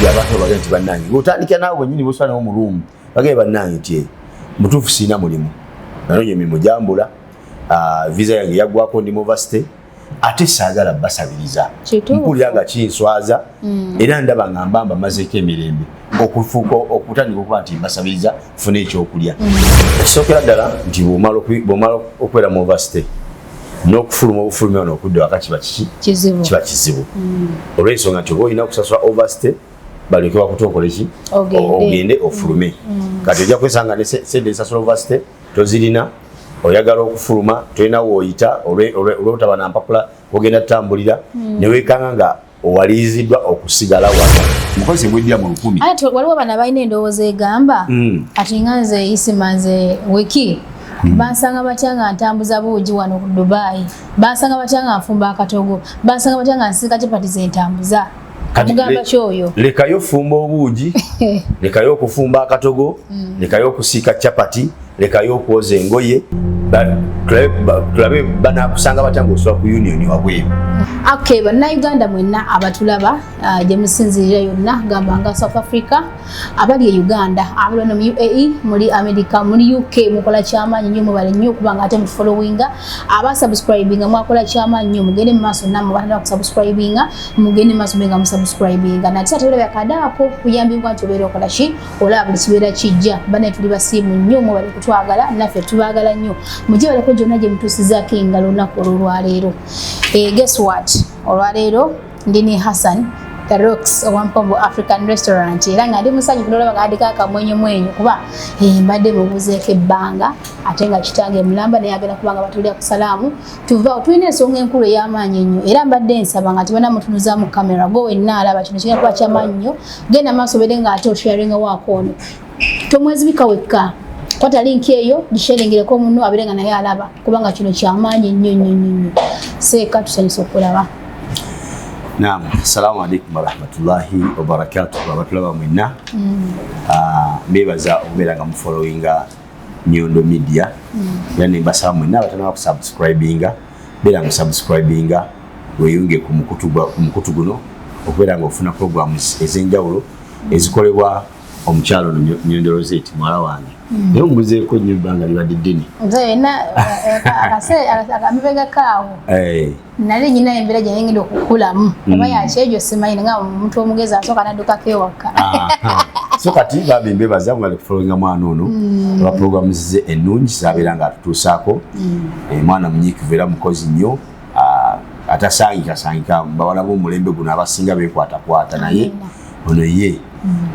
abantu bagenti bannange utandika nawe nyinyi busana mu room bagee bannange tie mutufu sina mulimu nalonye mimi mujambula visa yange yagwako ndi university ate sagala basabiriza mpulyaga kinswaza era ndaba ngamba mazeko emirembe okufuko okutandika okuba nti basabiriza fune ekyokulya ekisokera ddala nti bwomala okwera mu university n'okufuluma obufulumya n'okudda waka kiba kizibu olw'ensonga nti oba olina okusasula university balekebwa kutokola ki ogende ofulume kati ojja kwesanga ne sente esasula university tozirina oyagala okufuluma tolina wooyita olw'otaba na mpapula ogenda tutambulira ne weekanga nga owaliriziddwa okusigala wano mukozi bwedira mu 10 ate waliwo bana balina endowooza egamba ati nga nze isimanze wiki bansanga batya nga ntambuza buugi wano ku Dubai bansanga batya nga nfumba akatogo bansanga batya nga nsika chapati zentambuza amugamba kyoyo lekayo fumba obuugi lekayo okufumba akatogo lekayo okusiika chapati lekayo okwoza engoye tulabe banakusanga batya ng'osula ku union wabweru. Okay, bannayuganda mwenna abatulaba gye musinzirira yonna gamba nga South Africa abali e Uganda abali no UAE muri America muri UK mukola kyamaanyi nnyo mubale nnyo kubanga ate mufollowinga abasubscribinga mwakola kyamaanyi nnyo mugende mu maaso namwe batandika kusubscribinga mugende mu maaso benga musubscribinga nati ate olaba kadaako kuyambibwa nti obeera okola ki olaba buli kibeera kijja bane tuli basiimu nnyo mubale kutwagala naffe tubaagala nnyo mujje baleko gyonna gye mutuusizaako engalo olunaku olwaleero. Guess what? Olwaleero ndini Hassan the Rocks Owampombo African Restaurant era nga ndi musajja kulola bagadika akamwenyo kuba mbadde mubuzeeko ebbanga ate nga kitange mulamba naye agenda kubanga batulira ku salaamu tuva tulina ensonga enkulu ey'amaanyi nnyo era mbadde nsaba nga tibana mutunuza mu kamera go wenna alaba kino kigenda kuba ky'amaanyi nnyo genda maaso bede nga ate osharinga waako ono tomwezibika wekka kwata link eyo gisharingireko munno abirenga naye alaba kubanga kino ky'amaanyi nnyo seeka tusanyusa okulaba. Naam, assalamu alaikum warahmatullahi wabarakatuh abatulaba mwenna mbebaza okubeera nga mufollowinga Nyondo Media yani mbasaba mwenna abatandika kusubscribinga beera nga subscribinga weyunge ku mukutu guno okubeera nga ofuna programs ez'enjawulo ezikolebwa omukyalo Nyondo Rozet mwala wange naye ombuzeeko nnyo ebbanga libadde ddene nze na akamibega kaawo nali nyina embeera gye ngenda okukulamu oba yakyejo simanyi nga omuntu omugezi asooka naddukako ewaka so kati babe mbebaza mwali kufollowinga mwana ono aba programs ze ennungi zabeera nga atutuusaako mwana munyiikivu era mukozi nnyo atasangika mbawala b'omulembe guno abasinga beekwatakwata naye ono ye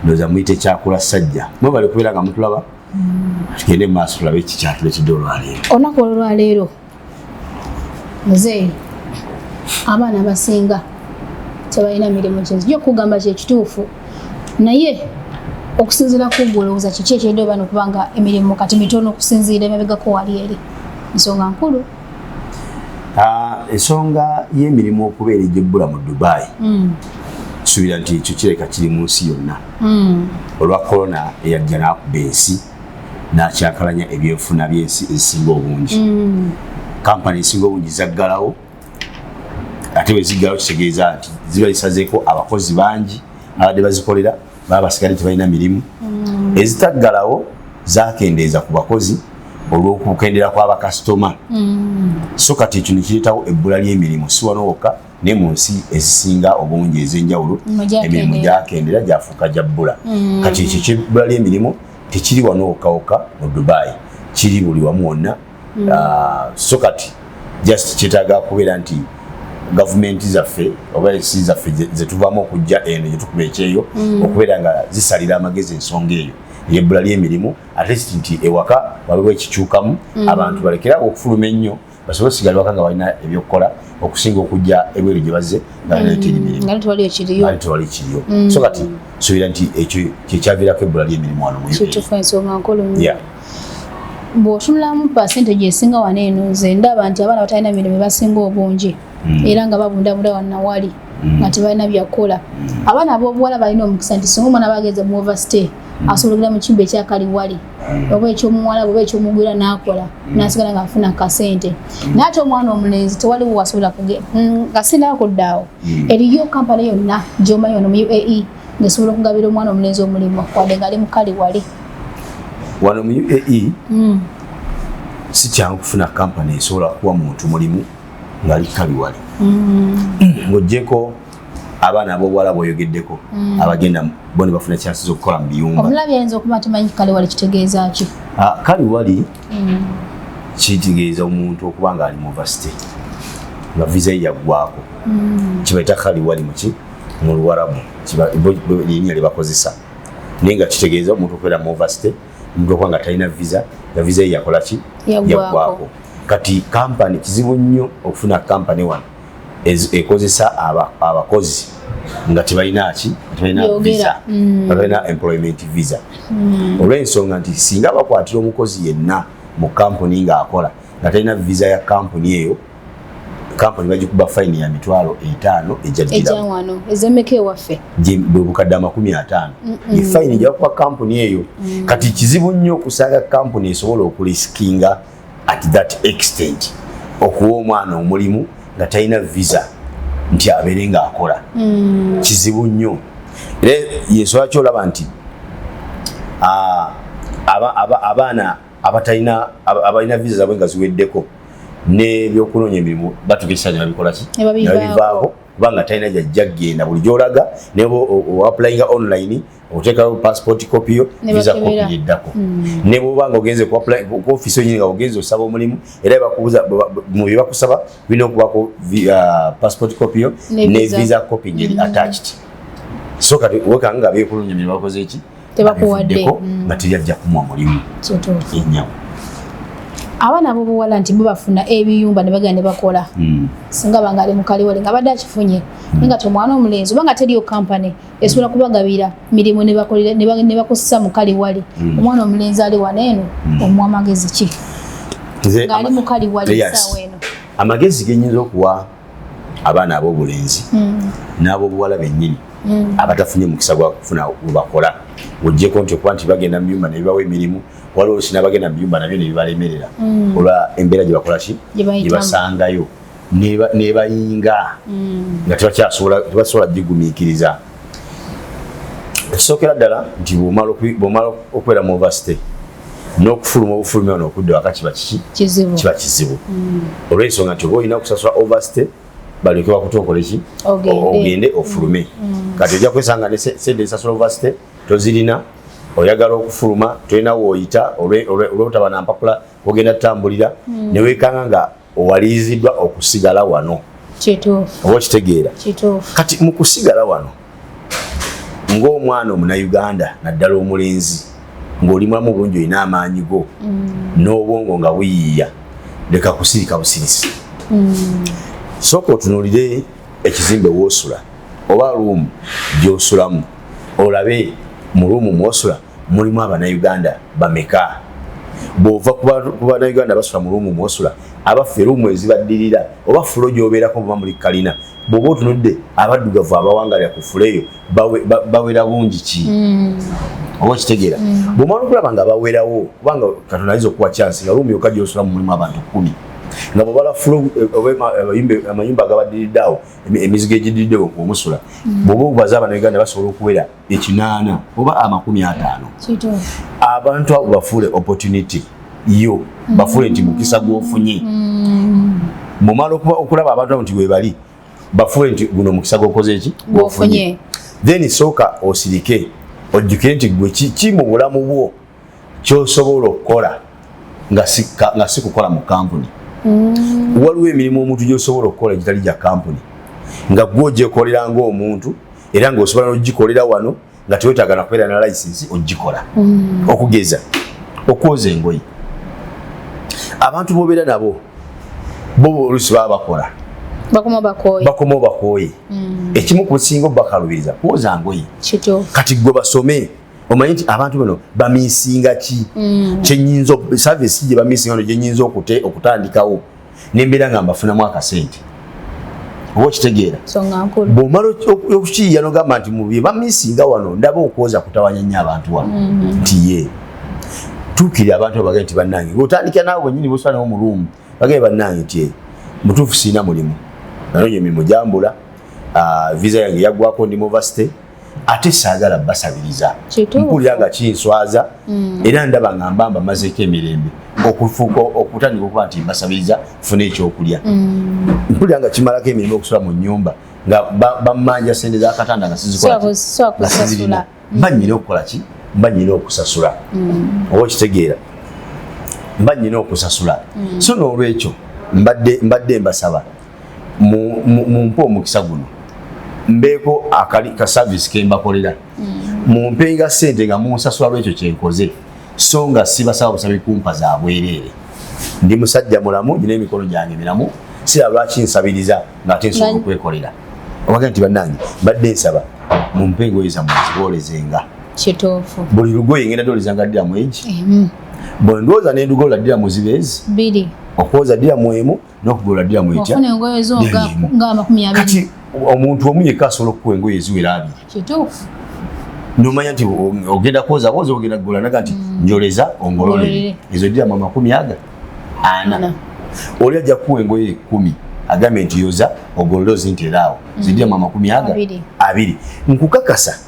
ndoza muyite kyakula sajja mwe bali kubeera nga mutulaba tugende maaso tulabe kikyatuleetedde olwaleero olunaku olwaleero muzeeyi abaana abasinga tebalina mirimu kyenzijja okugamba kyekituufu naye okusinziira ku gwe olowooza kiki ekyedde oba nokubanga emirimu kati mitono okusinziira emabegako wali eri nsonga nkulu ensonga y'emirimu okubeera egy'ebbula mu Dubai suubira nti ekyo kireka kiri mu nsi yonna olwa korona eyajja n'akuba ensi n'akyakalanya ebyenfuna by'ensi ezisinga obungi kampani ezisinga obungi zaggalawo ate bwe ziggalawo kitegeeza nti ziba zisazeeko abakozi bangi abadde bazikolera baba basigale tebalina mirimu ezitaggalawo zakendeeza ku bakozi olw'okukendera kw'abakasitoma so kati ekyo ne kireetawo ebbula ly'emirimu si wano wokka ne mu nsi ezisinga obungi ez'enjawulo emirimu gyakendera gyafuuka gya bbula kati ekyo ky'ebbula ly'emirimu tekiri wano wokka mu Dubai kiri buli wamu wonna so kati just kyetaaga kubeera nti gavumenti zaffe oba ensi zaffe zetuvaamu okujja eno gyetukuba ekyeyo okubeera nga zisalira amagezi ensonga eyo ebbula ly'emirimu ate nti ewaka waliwo ekikyukamu abantu balekera okufuluma ennyo basobole osigala waka nga balina ebyokukola okusinga okujja ebweru gye bazze nga balina eteri mirimu nga tewali ekiriyo so kati suubira nti ekyo kyekyaviirako ebbula ly'emirimu wano kituufu ensonga nkulu nnyo bw'otunulamu percentage esinga wano eno nze ndaba nti abaana batalina mirimu basinga obungi era nga babundabunda wannawali nga tebalina byakukola abaana ab'obuwala balina omukisa nti singa omwana bageze mu overstay asobola mu kimba ekyakaliwali oba ekyomuwala oba ekyomugwira n'akola n'asigala ng'afuna akasente n'ate omwana omulenzi tewaliwo wasobola kugenda nga sinakudde awo eriyo kampani yonna gy'omanyi wano mu UAE nesobola okugabira omwana omulenzi omulimu wadde nga ali mukali wali wano mu UAE si kyangu kufuna kampani esobola kuwa muntu mulimu ng'ali kali wali ng'oggyeko abaana ab'obuwala bw'oyogeddeko abagenda bo ne bafuna chances z'okukola mu biyumba. Omulabi ayinza okuba tamanyi kali wali kitegeeza ki? Kali wali kitegeeza omuntu okuba ng'ali mu varsity nga visa ye yaggwako kibayita kali wali muki mu Luwarabu linnya lye bakozesa naye nga kitegeeza omuntu okubeera mu varsity omuntu okuba nga talina visa nga visa ye yakola ki yaggwako. Kati kampani kizibu nnyo okufuna kampani wano ekozesa abakozi nga tebalina ki tebalina visa tebalina employment visa olw'ensonga nti singa bakwatira omukozi yenna mu kampuni ng'akola nga talina visa ya kampuni eyo kampuni bagikuba fine ya $5,000 ejjaddiramu wano ezemeka ewaffe bwe bukadde $50,000 fine ejja kuba kampuni eyo. Kati kizibu nnyo okusanga kampuni esobola okuriskinga at that extent okuwa omwana omulimu nga talina visa nti abeere ng'akola kizibu nnyo. Era yensobola kyolaba nti abaana abalina visa zaabwe nga ziweddeko n'ebyokunoonya emirimu batugisa ne babikola ki ne babivaako kubanga talina gyajja genda buli gy'olaga ne oapplyinga online oteekayo passport copy yo visa copy yeddako ne bw'obanga ogenze ku ofiisi yonyini nga ogenze osaba omulimu era bakubuza mu bye bakusaba birina okubako passport copy yo ne visa copy ngeri attached so kati wekanga nga byekunoonya emirimu bakoze eki tebakuwaddeko nga teryajja kumwa mulimu enyawo. Abaana ab'obuwala nti bafuna ebiyumba ne bagenda ne bakola singa banga ali mukali wali nga badde akifunye nga tomwana omulenzi oba nga teriyo kampani esobola kubagabira mirimu ne bakozesa mukali wali omwana omulenzi ali wano eno omuwa amagezi ki nga ali mukali wali essaawa eno? Amagezi genyinza okuwa abaana ab'obulenzi n'ab'obuwala bennyini abatafunye mukisa gwa kufuna webakola oggyeko nti okuba nti bagenda mu biyumba ne bibawa emirimu waliwo olusi n'abagenda mu biyumba nabyo ne bibalemerera olwa embeera gye bakola ki gye basangayo ne bayinga nga tebasobola gigumiikiriza. Ekisookera ddala nti bw'omala okubeera mu varsity n'okufuluma obufulumi wano okudda waka kiba kizibu olw'ensonga nti oba olina okusasula ovarsity balyoke bakutookole ki ogende ofulume. Kati ojja kwesanga ne sente esasula ovarsity tozirina oyagala okufuluma tolina wooyita olw'obutaba na mpapula ogenda tutambulira ne weekanga nga owaliriziddwa okusigala wano oba okitegeera. Kati mu kusigala wano ng'omwana omunauganda naddala omulenzi ng'oli mulamu bulungi olina amaanyi go n'obwongo nga buyiiya leka kusirika busirisi. Sooka otunuulire ekizimbe w'osula oba ruumu gy'osulamu olabe mu ruumu mw'osula mulimu Abannayuganda bameka. Bw'ova ku Bannayuganda basula mu ruumu mw'osula abaffe ruumu ezibaddirira oba fulo gy'obeerako buba muli kalina bw'oba otunudde abaddugavu abawangalira ku fulo eyo bawera bungi ki oba okitegeera. Bw'omala okulaba nga bawerawo kubanga Katonda ayinza okuwa chansi nga ruumu yokka gy'osulamu mulimu abantu 10 nga bw'obala fulo amayumba agabaddiridde awo emizigo egiddiridde omusula bw'oba obubaza Abannayuganda basobola okuwera 8 oba 50. Abantu abo bafuule opportunity yo bafuule nti mukisa gw'ofunye bw'omala okulaba abantu abo nti webali bafuule nti guno mukisa gw'okoze eki gw'ofunye then sooka osirike ojjukire nti gwe ki mu bulamu bwo ky'osobola okukola nga si kukola mu kampuni. Waliwo emirimu omuntu gy'osobola okukola egitali gya kampuni nga gwe ogyekolera ng'omuntu era ng'osobola n'ogikolera wano nga teweetaaga na kubeera na license ogikola. Okugeza okwoza engoye abantu b'obeera nabo bo oluusi baba bakola bakoma bakooye ekimu ku singa bakalubiriza kwoza ngoye kati gwe basome omanyi nti abantu bano bamisinga ki kyenyinza service gye bamisinga gye nyinza okutandikawo nembeera nga mbafunamu akasente oba okitegeera bw'omala okukiyiya n'ogamba nti mu bye bamisinga wano ndaba okwoza kutawanya nnyo abantu wano nti ye tuukire abantu abagee nti bannange ng'otandikira naawe bwennyini bwosalawo mu luumu bagee bannange nti mutuufu siina mulimu nanoonya emirimu gyambula visa yange yaggwako ndi mu varsity ate saagala basabiriza mpulira nga kinswaza era ndaba ngamba mazeeko emirembe okufuuka okutandika okuba nti basabiriza funa ekyokulya mpulira nga kimalako emirembe okusula mu nnyumba nga bamanja sente z'akatanda nga sizirina mba nnyina okukola ki mba nnyina okusasula oba okitegeera mba nnyina okusasula so n'olwekyo mbadde mbasaba mumpe omukisa guno mbeeko ka service ke mbakolera mumpenga ssente nga munsasula lwekyo kyenkoze so nga sibasaba busabi kumpa za bwereere ndi musajja mulamu nyina emikono gyange miramu sira lwaki nsabiriza ng'ate nsobola okwekolera obaga nti bannange mbadde nsaba mumpe engoye zammwe nzibolezenga kituufu buli lugoye ngenda dolezanga ddiramu egi bwe ndowooza n'endugola ddiramu zibeezi bbiri okwoza ddiramu emu n'okugola ddiramu etya ofuna engoye zo nga 20 kati omuntu omu yekka asobola okukuwa engoye eziwera abiri kituufu nomanya nti ogenda kwoza bwoza ogenda kugola naga nti njoleza ongololere ezo ddiramu 40 oli ajja kukuwa engoye 10 agambe nti yoza ogolole ozinteeraawo ziddiramu 20 nkukakasa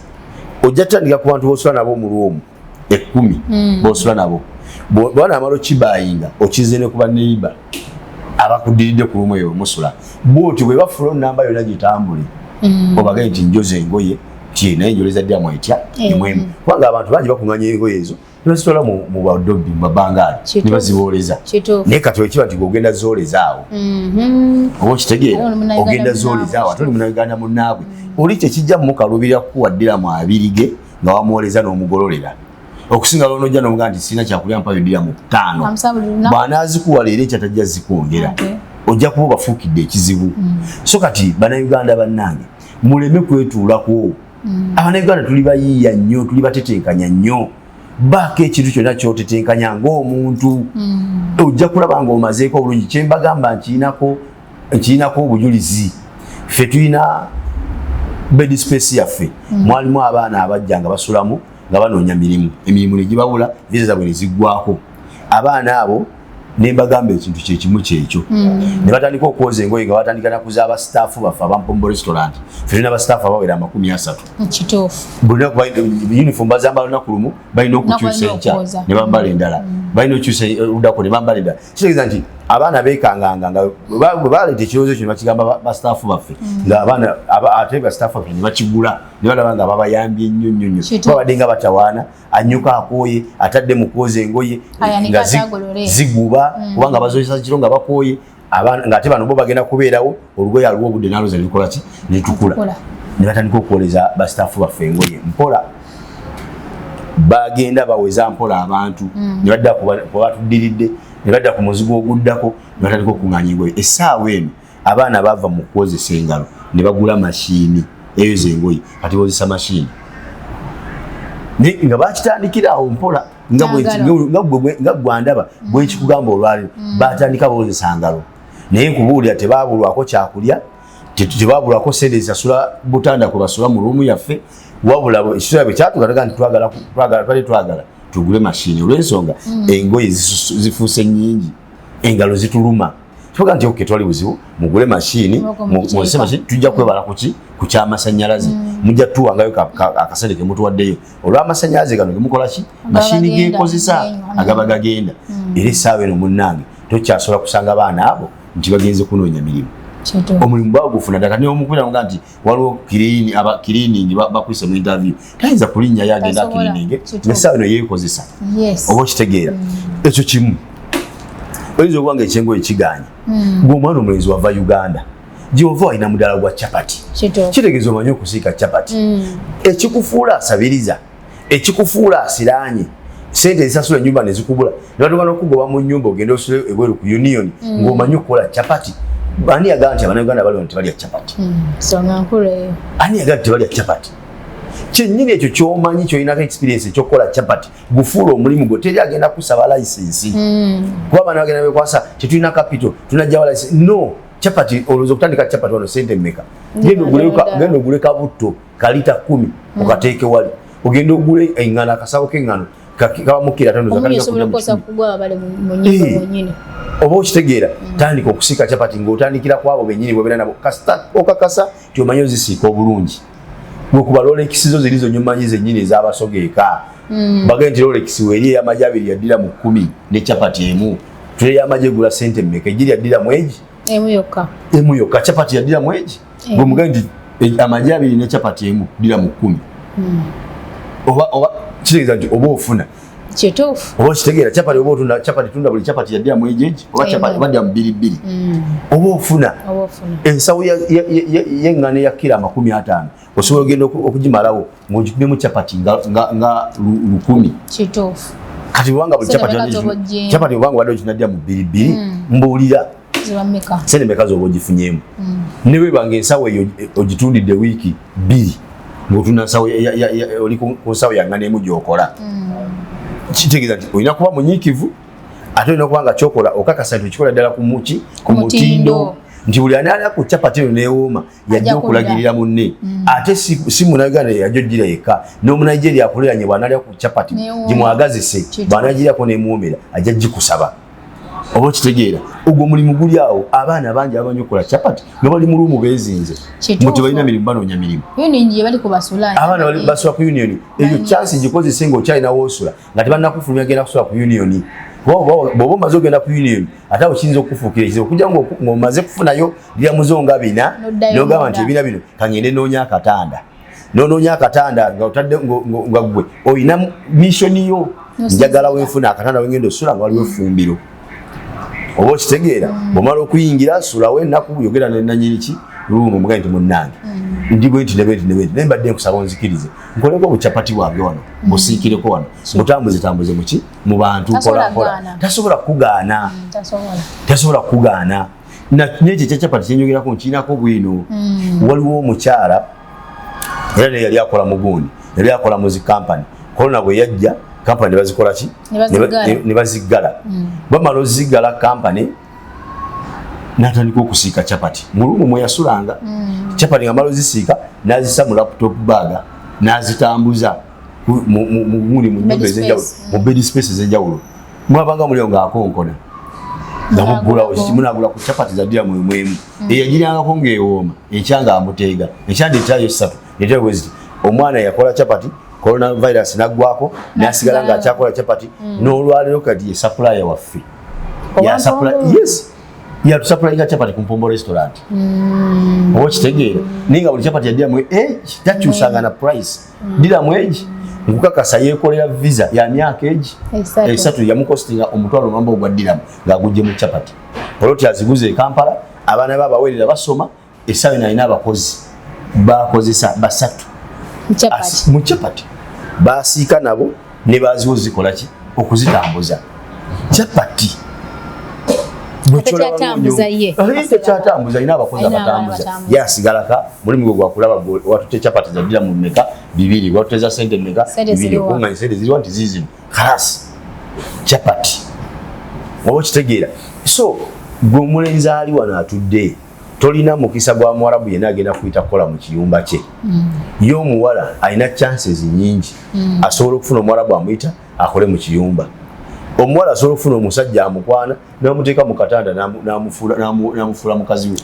ojja tutandika ku bantu b'osula nabo omulwomu 10 b'osula nabo bw'anaamala okibayinga okize ne ku baneiba abakuddiridde ku lumu eyo musula bw'otyo bwe bafula nnamba yonna gitambule obagaye nti njoza engoye ti naye njoleza ddiramu etya emwemu kubanga abantu bangi bakuŋŋanya engoye ezo ne bazitwala mu badobbi mu mabangaali ne bazibooleza naye kati wekiba nti ogenda zoolezaawo oba okitegeera ogenda zoolezaawo ate oli munauganda munnaabwe oli tekijja mumukalubirira kukuwa ddiramu 2 ge nga wamwoleza n'omugololera okusinga lwono ojja n'omugaa nti sirina kyakulya mpayo ddiramu 5 bw'anaazikuwa leero ekya tajja zikwongera ojja kuba obafuukidde ekizibu so kati bannayuganda bannange muleme kwetuulako abannayuganda tuli bayiiya nnyo tuli batetenkanya nnyo baako ekintu kyonna kyotetenkanya ng'omuntu ojja kulaba ng'omazeeko obulungi kyembagamba nkiinako obujulizi ffe tulina bed space yaffe mwalimu abaana abajja nga basulamu nga banoonya emirimu ne gibabula viza zaabwe ne ziggwako abaana abo ne mbagamba ekintu kyekimu kyekyo ne batandika okwoza engoye nga batandika nakuza abasitaafu baffe abampombo restaurant ffe tulina abasitaafu abawera 30 kituufu bulina uniform bazambala olunaku lumu balina okukyusa enkya ne bambala endala balina okukyusa oludako ne bambala endala kitegeeza nti abaana beekanganga nga bwe baleeta ekirowoozo ekyo ne bakigamba basitaafu baffe ngaabaana ate basitaafu baffe ne bakigula ne balaba nga babayambye ennyo nnyo nnyo babadde nga batawaana annyuka akooye atadde mu kwoza engoye nga ziguba kubanga bazoyesa kiro nga bakooye ng'ate bano bo bagenda kubeerawo olugoye aliwo obudde naloza likola ki netukula ne batandika okwoleza basitaafu baffe engoye mpola bagenda baweza mpola abantu ne badda kubatuddiridde ne badda ku muzigo oguddako ne batandika okuŋŋaanya engoye essaawa eno abaana bava mu kwozesa engalo ne bagula mashiini eyoza engoye kati bozesa mashiini nga bakitandikirawo mpola nga gwandaba bwekikugamba olwaliro batandika bozesa ngalo naye nkubuulira tebabulwako kyakulya tebabulwako sente zisasula butanda kwe basula mu luumu yaffe wabula ekiseera bwe kyatugalaga nti twagala tugule mashiini olw'ensonga engoye zifuuse nnyingi engalo zituluma tuga nti oke twali buzibu mugule mashiini mwozese mashiini tujja kwebala ku kyamasannyalaze mujja tuwangayo akasente ke mutuwaddeyo olw'amasannyalaze gano gemukola ki mashiini gekozesa agaba gagenda era essaawa eno munnange tokyasobola kusanga baana abo nti bagenze kunoonya mirimu omulimu bagufuna ddala neomukubira nga nti waliwo kiriiningi bakwise mu interview tayinza kulinnyayo agenda akiriininge nessaawa eno yeekozesa oba okitegeera ekyo kimu oyinza okuba nga ekyengoye kiganye ng'omwana omulenzi wava Uganda gyova walina mudaala gwa capati kitegeeza omanyi okusiika capati ekikufuula asabiriza ekikufuula asiraanye sente ezisasula ennyumba ne zikubula ne batuuka n'okugoba mu nnyumba ogenda osule ebweru ku union ng'omanyi okukola capati ani yagamba nti abannayuganda baliwo tebalya capati nsonga nkulu eyo ani yagamba tebalya capati kyennyini ekyo kyomanyi kyolinako experience ekyokukola capati gufuula omulimu gwo teri agenda kusaba layisensi kuba abaana bagenda bekwasa tetulina capital tunajjawa layisensi no capati olowooza okutandika capati wano sente mmeka genda ogule kabutto kalita 10 okateeke wali ogenda ogule eŋŋano akasawo k'eŋŋano kabamukira oba okitegeera tandika okusiika capati ng'otandikira ku abo bennyini bwebera nabo kasita okakasa ti omanyi ozisiika obulungi Okuba Rolex zo zilizo nyomanyi zennyini ez'abasogeeka. Bagenti Rolex weri y'amagi abiri yaddira mu 10 ne chapati emu. Tule y'amagi egula sente mmeka ejiri yaddira mwegi? Emu yokka. Emu yokka chapati yaddira mwegi? Gwe mugandi amagi abiri ne chapati emu ddira mu 10. Oba kitegeeza nti oba ofuna. Kituufu. Oba kitegeera chapati oba otunda chapati tunda buli chapati yaddira mwegi oba chapati badda mu 2. Oba ofuna. Ensawo y'engano ya kilo 50. Osobola ogenda okugimalawo ng'ogikubyemu chapati nga 10. Kituufu. Kati wanga buli chapati wanga wadde okinaddia mu 2 mbuulira sente mmeka z'oba ogifunyemu. Ne bwe banga ensawo eyo ogitundidde wiiki 2 ng'otunda nsawo oli ku nsawo ya ngano emu gy'okola. Kitegeeza nti olina kuba munyiikivu ate olina kuba nga kyokola okakasa nti okikola ddala ku mutindo. Nti buli anaalya ku chapati eyo neewooma yajja okulagirira munne. Ate si Munnayuganda yajja ojjira yekka n'Omunigeria akuliranye bw'anaalya ku chapati gimwagazise bw'anaagiriako neemuwoomera ajja gikusaba. Oba okitegeera ogwo omulimu guli awo abaana bangi abamanyi okukola chapati nga bali mu luumu beezinze muti balina mirimu banoonya mirimu. Abaana bali basula ku union eyo chance gikozese ng'okyalina woosula nga tebannakufulumya genda kusula ku union. Bw'oba omaze ogenda ku union ate awo kiyinza okufuukira ekizibu okujja ng'omaze kufunayo lyamuzo nga 4 n'ogamba nti ebina bino kangende noonya akatanda. N'onoonya akatanda nga gwe oyina missoni yo njagala wenfuna akatanda wengenda osula nga waliwo effumbiro. Oba okitegeera bw'omala okuyingira sulawo ennaku yogera nanyiniki luumu mugaye nti munnange ndi bwe nti naye mbadde nkusaba onzikirize nkoleko obucapati bwange wano busiikireko wano mutambuze muki mu bantu mpola tasobola kugaana. Tasobola kugaana. N'ekyo ekyacapati kyenyogerako nkirinako bwino. Waliwo omukyala era naye yali akola mu gundi yali akola mu zi kampani kolona bwe yajja kampani ne bazikola ki ne baziggala. Bamala oziggala kampani n'atandika okusiika chapati mu luumu mwe yasulanga. Chapati nga mala ozisiika n'azissa mu laptop baaga n'azitambuza muli mu nnyumba ez'enjawulo mu bed space ez'enjawulo. Mwabanga mulio ng'akonkona nga muggulawo kimunagula ku chapati zaddira mwemu eyagiryangako ng'ewooma ekyanga amuteega ekyandeetayo 3 neetera bweziti omwana yakola chapati coronavirus naggwako n'asigala ng'akyakola chapati n'olwaleero kati ye supplier waffe yatusapulainga chapati ku Mpombo restaurant. Oba kitegeera naye nga buli chapati yaddira mu takyusanga na price ddira mwegi nkukakasa yeekolera visa ya myaka egi 3 yamukostinga omutwalo mwamba ogwaddiramu ng'agujje mu chapati. Olwoti aziguze e Kampala abaana baabaweerera basoma essaawa alina abakozi bakozesa 3 mu chapati baasiika nabo ne baziwo zikola ki okuzitambuza chapati. Tekyatambuza ina abakozi abatambuza yasigalaka mulimu gwe gwakulaba watute chapati zaddira mu mmeka 2 watuteza sente mmeka 2 okunganya sente ziriwa nti zizino kalas chapati. Oba kitegeera so gwe omulenzi ali wano atudde tolina mukisa gwa Mwarabu yenna agenda kuyita kukola mu kiyumba kye. Ye omuwala alina chances nyingi asobola okufuna Omwarabu amuyita akole mu kiyumba. Omuwala asobola okufuna omusajja amukwana n'amuteeka mu katanda n'amufuula mukazi we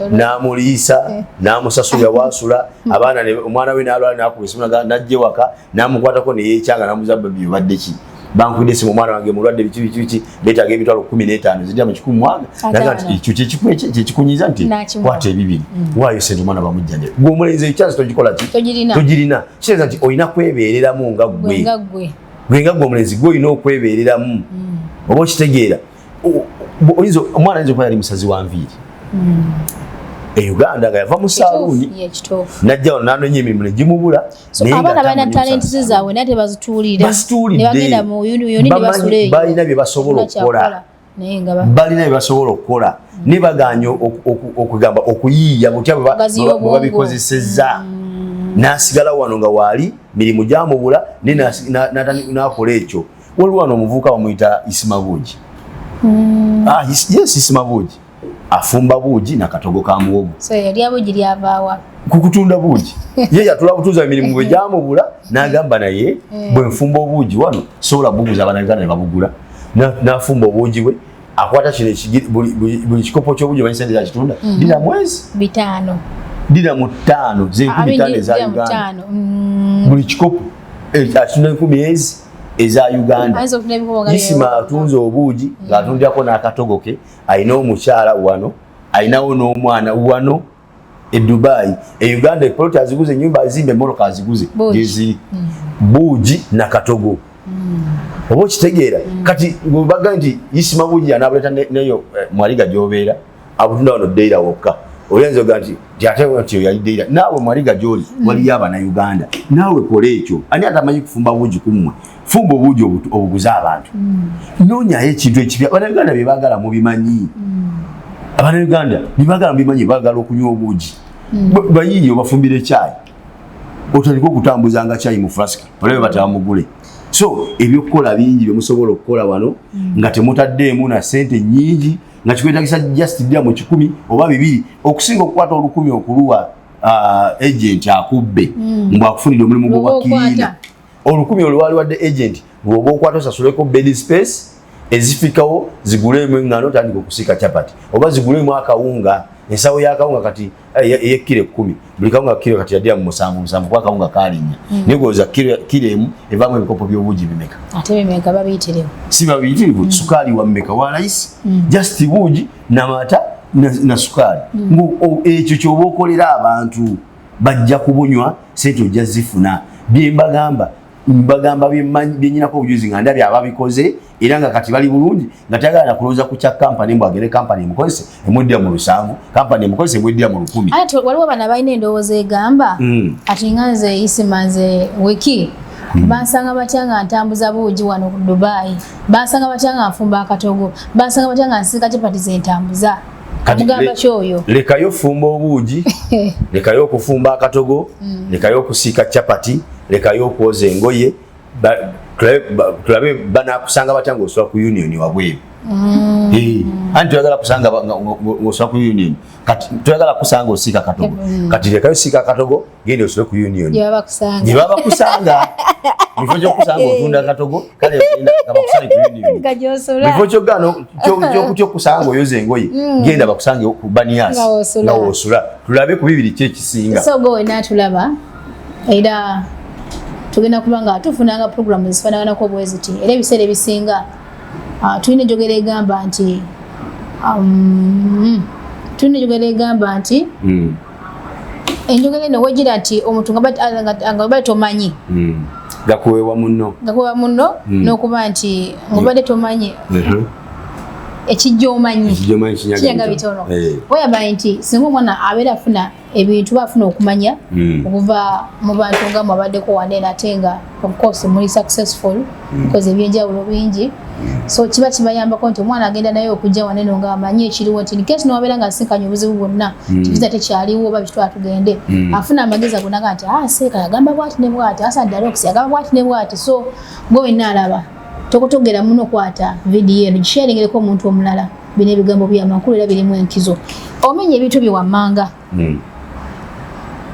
n'amuliisa n'amusasulira waasula abaana omwana we n'alwala n'akuba esimu n'ajja ewaka n'amukwatako ne yeekyanga n'amuzabba bibadde ki bankubidde esimu omwana wange mulwadde biki beetaaga emitwalo 15 ziddira mu 100 mwanga naga nti ekyo kyekikunyiza nti kwata ebibiri waayo sente omwana bamujjanjabi. Gwe omulenzi ekyansi togikola ki togirina kitegeeza nti olina kwebeereramu nga gwe gwenga gwe omulenzi gwe olina okwebeereramu. Oba okitegeera omwana ayinza okuba yali musazi wa nviiri e Uganda nga yava mu saaluuni najja wano n'anoonya emirimu ne gimubula. Abaana balina talenti zaabwe naye tebazituulire ne bagenda mu union ne basula eyo balina bye basobola okukola ne baganya okugamba okuyiiya butya bwe babikozesezza. N'asigala wano nga waali mirimu gyamubula n'akola ekyo. Waliwo wano omuvubuka bamuyita Isimabuugi. Yes, Isimabuugi afumba buugi nakatogo ka muwogo. So yali abuugi lyavaawa kukutunda buugi ye yatula butuza emirimu bwe gyamubula n'agamba naye bwe nfumba obuugi wano sobola buguza Abannayuganda ne babugula. N'afumba obuugi bwe akwata kino buli kikopo ky'obuugi banyisente za kitunda dira mwezi 5 dira mu 5 ze za Uganda buli kikopo atunda 10 eza Uganda isima atunze obuuji ng'atundyako n'akatogoke ayina omukyala wano ayinawo n'omwana wano e Dubai e Uganda eploti aziguze nyumba azimbe moroka aziguze gezi buuji na katogo obo kitegeera kati ngobaga nti isima buuji anabuleta neyo mwaliga gyobeera abutunda wano deira wokka oyenzo gati tyatewo nti yali deira nawe mwaliga gyoli wali yaba na Uganda nawe kole ekyo ani atamanyi kufumba buuji kumwe fumba obuuji obuguza abantu nonya ekintu ekipya bana Uganda bebagala mu bimanyi abana Uganda bibagala bimanyi bagala okunywa obuuji bayiyo bafumbire chai otandika okutambuzanga chai mu flask olebe batamugule so ebyokukola bingi byemusobola okukola wano nga temutaddeemu na sente nyingi nga kikwetagisa just dira mu 10 oba 2 okusinga okukwata olukumi okuluwa agent akubbe mbu akufunira omulimu gw'obwakiriina olukumi olwali wadde agent bw'oba okwata osasuleko bed space ezifikawo zigulemu engano tandika okusika chapati oba zigulemu akawunga ensawo y'akawunga kati eyekire 10 buli kawunga kiro kati yadira mu 7 kwa kawunga kalinya negoza kiremu evamu ebikopo by'obuuji bimeka ate bimeka babiyitirivu si babiyitirivu sukali wa mmeka wa rice just buuji na mata na sukali ekyo kyoba okolera abantu bajja kubunywa sente ojja zifuna mbagamba byenyinako obujuzi nga ndabye ababikoze era nga kati bali bulungi nga tagala na kulooza ku kya kampani mbw agere kampani emukozese emweddira mu 7 kampani emukozese emweddira mu 10 ate waliwo bana balina endowooza egamba ati nganze isimanze wiki bansanga batya nga ntambuza buuji wano ku Dubai bansanga batya nga nfumba akatogo bansanga batya nga nsika chapati zentambuza amugamba kyoyo lekayo fumba obuuji lekayo okufumba akatogo lekayo okusiika chapati lekayo okwoza engoye tulabe banakusanga batya ng'osula ku union wabweru anti tuyagala kusanga ng'osula ku union kati tuyagala kusanga osiika katogo kati lekayo siika katogo genda osule ku union gye babakusanga bifo ky'okusanga otunda katogo kale nga bakusange ku union bifo ky'okutya okusanga oyoza engoye genda bakusange ku banias nga wosula tulabe ku bibiri kyekisinga so go natulaba era tugenda kubanga tufunanga program ezifaananako bweziti era ebiseera ebisinga tulina enjogera egamba nti enjogera eno wegira nti omuntu nga bali tomanyi gakuwewa munno n'okuba nti ngobadde tomanyi ekijja omanyi kiyaga bitono oyabaye nti singa omwana abeera afuna ebintu bafuna okumanya okuva mu bantu nga mwabaddeko wanene ate nga of course muli successful because ebyenjawulo bingi so kiba kibayambako nti omwana agenda naye okujja wanene nga amanyi ekiriwo nti nkesi nowabeera nga asinkanye obuzibu bwonna kibiza tekyaliwo oba bitwala tugende afuna amagezi agonaga nti seeka yagamba bwati ne bwati asaddarox yagamba bwati ne bwati so gwe wenna alaba tokotogera muno kwata video eno gisharingereko omuntu omulala bino ebigambo by'amakulu era birimu enkizo omenya ebintu byewammanga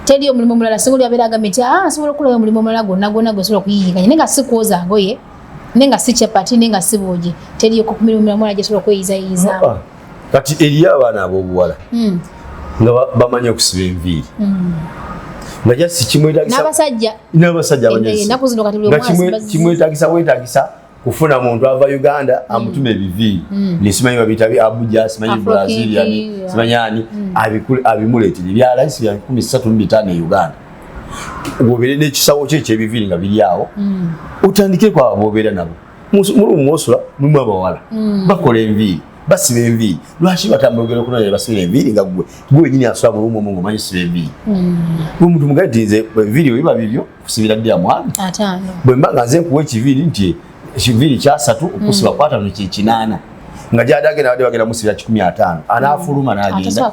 teri omulimu omulala singa oli abeera agambye nti asobola okulayo omulimu omulala gwonna gwesobola okuyiyinganya naye nga si kwoza ngoye naye nga si chapati naye nga si buugi terioko ku mirimu omulala gyesobola okweyizayizamu kati eriyo abaana ab'obuwala nga bamanyi okusiba enviiri nga jasi n'abasajja kimwetagisa wetagisa kufuna muntu ava Uganda amutuma ebiviiri nesimanyi babita bi Abuja simanyi Brazilian simanyi ani abimuleetera ebyalaisi bya 13,500 e Uganda obere n'ekisawo kye ekyebiviiri nga biri awo utandike kwa abobeera nabo mulumu osula mulimu abawala bakola enviiri basiba enviiri lwaki batambulogera okunonera basibira enviiri nga gwe nyini asula mu lumu omungo manyi siba enviiri omuntu mugatinze enviiri biba bibyo kusibira ddira mwana bwe mba nga nze nkuwa ekiviiri nti ekiviri kya 3 okusiba kwata no kinana nga jadagenda bade bagenda musibira 15 anafuluma n'agenda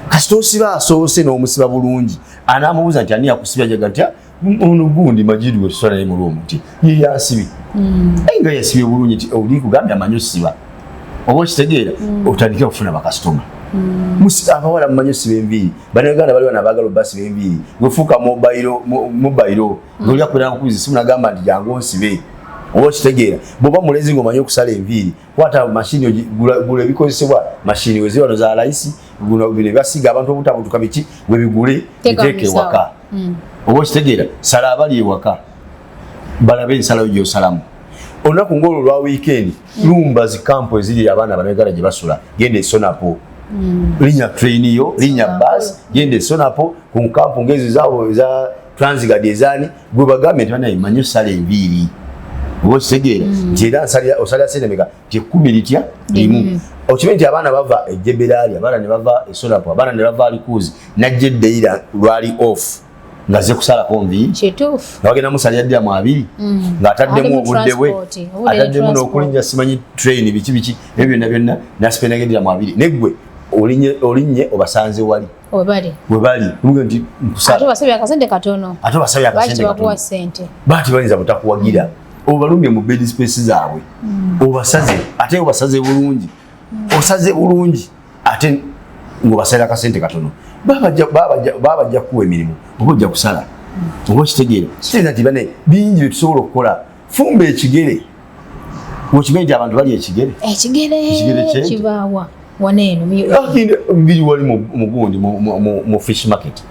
kasito siba asoose n'omusiba bulungi anamubuza nti ani yakusibya jagatya ono gundi majidi we tusala mu room nti ye yasibi nga yasibi bulungi nti oli kugambya amanyo siba obo kitegeera otandike okufuna bakasitoma abawala mumanyi siba enviiri banaganda bali wana bagalo basiba enviiri gwefuuka mobile ng'olya kwera nkubizi simu nagamba nti jangu onsibe obo kitegeera bwoba mulezi ng'omanyi okusala enviiri kwata mashini gula ebikozesebwa mashini weziwano za layisi guno bino basiga abantu obutabutuka biki bwe bigule biteke waka obo kitegeera sala abali ewaka balabe ensala yo salamu onaku ngolo lwa weekend lumba zikampo eziri abaana banegala gye basula gende sonapo linya train yo linya bus gende sonapo ku kampo ngezi zabo za transiga design gwe bagambe twana imanyo sala enviri obo kitegeera jera sala osala senemeka je 10 litya limu okimenti abaana bava ejeberali abaana ne bava esonapo abaana ne bava alikuzi najje deira lwali off ngaze kusala konvi kitufu nabagenda musali yadde mu abiri ngataddemu obudde bwe ataddemu n'okulinnya simanyi train biki ebyo byonna nasipendagedira mu abiri neggwe olinye obasanze wali webali nunge nti nkusala ate basabye akasente katono bati bayinza butakuwagira obalumye mu bed space zaabwe obasaze bulungi osaze bulungi ate ngobasala akasente katono babajja kuwa emirimu oba ojja kusala oba kitegeera kitegeeza nti bane bingi byetusobola okukola fumba ekigere okimanyi abantu bali ekigere kibaawa waneeno biri wali mugundi mu fish market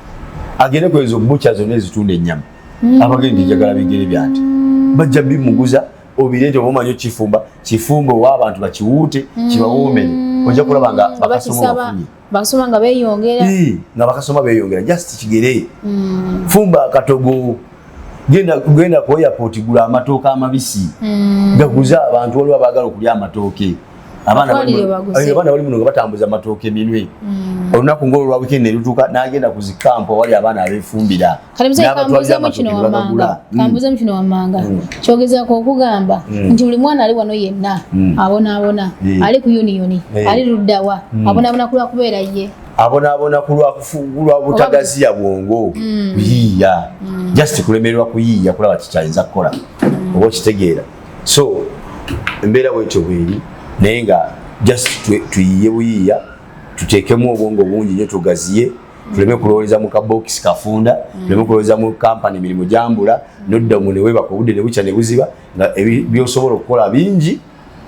agende kwezo bucha zonna ezitunda ennyama abagende njagala bigere byanti bajja bimuguza obireete oba omanyi kifumba owa abantu bakiwuute kibawoomere ojja kulaba nga bakasoma bafunye bakasoma nga beeyongera nga bakasoma beeyongera just kigere fumba akatogo genda ku airport gula amatooke amabisi gaguza abantu waliwo abaagala okulya amatooke abaana bali muno nga batambuza amatooke minwe olunaku ng'olwo lwa weekend nelutuuka n'agenda ku zikampo wali abaana abeefumbira kambuzamu kino wammanga kyogezaako okugamba nti buli mwana ali wano yenna abonaabona ali ku uniyoni ali luddawa abonaabona ku lwakubeera ye abonaabona ku lwa butagaziya bwongo kuyiiya just kulemererwa kuyiiya kulaba kikyayinza kukola oba okitegeera so embeera bwetyo bweri naye nga just tuyiye buyiiya tuteekemu obwongo bungi nnyo tugaziye tuleme kulowooza mu kabokisi kafunda tuleme kulowooza mu kampani emirimu gyambula nodda mu ne weebaka obudde ne bukya ne buziba nga byosobola okukola bingi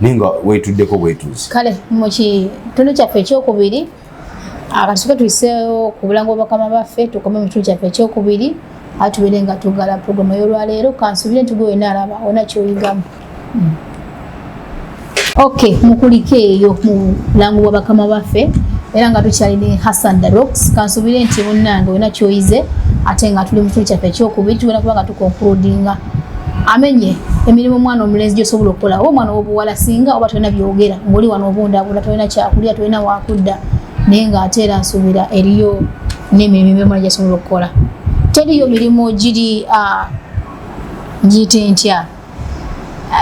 naye nga weetuddeko bwetuuzi kale mu kitundu kyaffe ekyokubiri akatusuke tuyiseewo ku bulango bakama baffe tukome mu kitundu kyaffe ekyokubiri ate tubeere nga tugala puroguramu ey'olwaleero kansubire nti gwe wena alaba ona kyoyigamu Okay, mukuliko eyo mu langu wa bakama baffe era nga tukyalina Hassan the Rocks kansubire nti munnange wena kyoyize ate nga tuli mu kitundu kyaffe ekyokubiri tubona kuba nga tukonkludinga amenye emirimu mwana omulenzi gy'osobola okukola oba omwana w'obuwala singa oba tolina byogera ng'oli wano obundabula tolina kyakulya tolina wakudda naye ng'ate era nsubira eriyo n'emirimu emwana gy'asobola okukola teriyo mirimu giri giyite ntya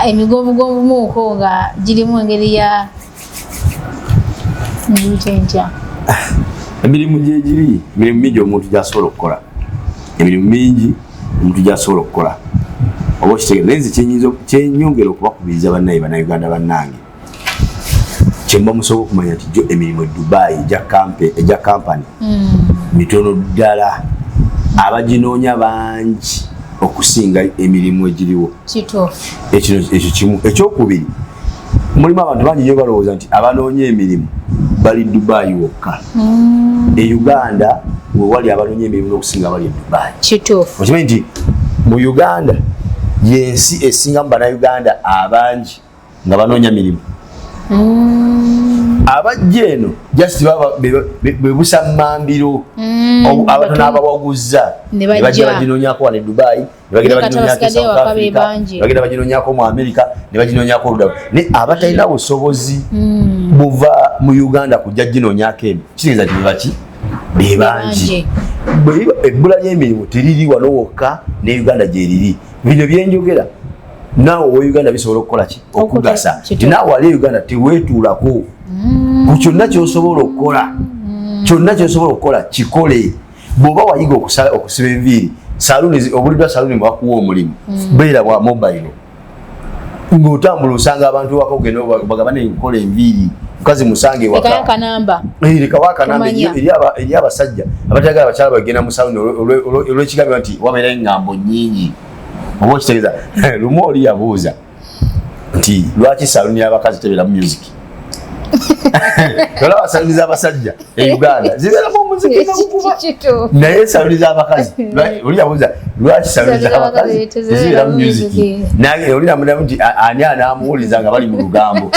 emigovugovumu nga girimu engeri ya ntya emirimu gyegiri emirimu mingi omuntu gy'asobola okukola emirimu mingi omuntu gy'asobola okukola oba okitegeera naye nze kyenyongera okubakubiriza bannaye bannayuganda bannange kyemba musobola okumanya nti gyo emirimu e Dubai egya kampani mitono ddala abaginoonya bangi okusinga emirimu egiriwo ekyo kimu ekyokubiri mulimu abantu bangi nnyo balowooza nti abanoonya emirimu bali Dubai wokka e Uganda wewali abanoonya emirimu n'okusinga bali e Dubai okimanyi nti mu Uganda yensi esingamu bannayuganda abangi nga banoonya mirimu abajja eno just bebusa mambiro abatono abawaguza ne bajja baginoonyako wano e Dubai ne bagenda baginoonyako e South Africa ne bagenda baginoonyako mu America ne baginoonyako oluddawo naye abatalina busobozi buva mu Uganda kujja ginoonyako eno kitegeeza nti bebaki be bangi ebbula ly'emirimu teriri wano wokka ne Uganda gyeriri bino byenjogera naawe owa Uganda bisobola okukola ki okugasa nti naawe ali Uganda teweetuulako ku kyonna ky'osobola okukola kyonna ky'osobola okukola kikole bw'oba wayiga okusiba enviiri obuliddwa saluuni mwakuwa omulimu beera bwa mobile ng'otambula osanga abantu ewaka ogenda bagabane nkola enviiri mukazi musange ewaka lekawo akanamba eri abasajja abatayagala abakyala bagenda mu saluuni olw'ekigambibwa nti wabeera engambo nnyingi oba okitegeeza lumu oli yabuuza nti lwaki saluuni y'abakazi tebeeramu music olaba saluni z'abasajja e Uganda zibeeramu omuziki nagukuba naye saluni z'abakazi oli yabuuza lwaki saluni z'abakazi tezibeeramu musiki naye oli namudamu nti ani anaamuwuliza nga bali mu lugambo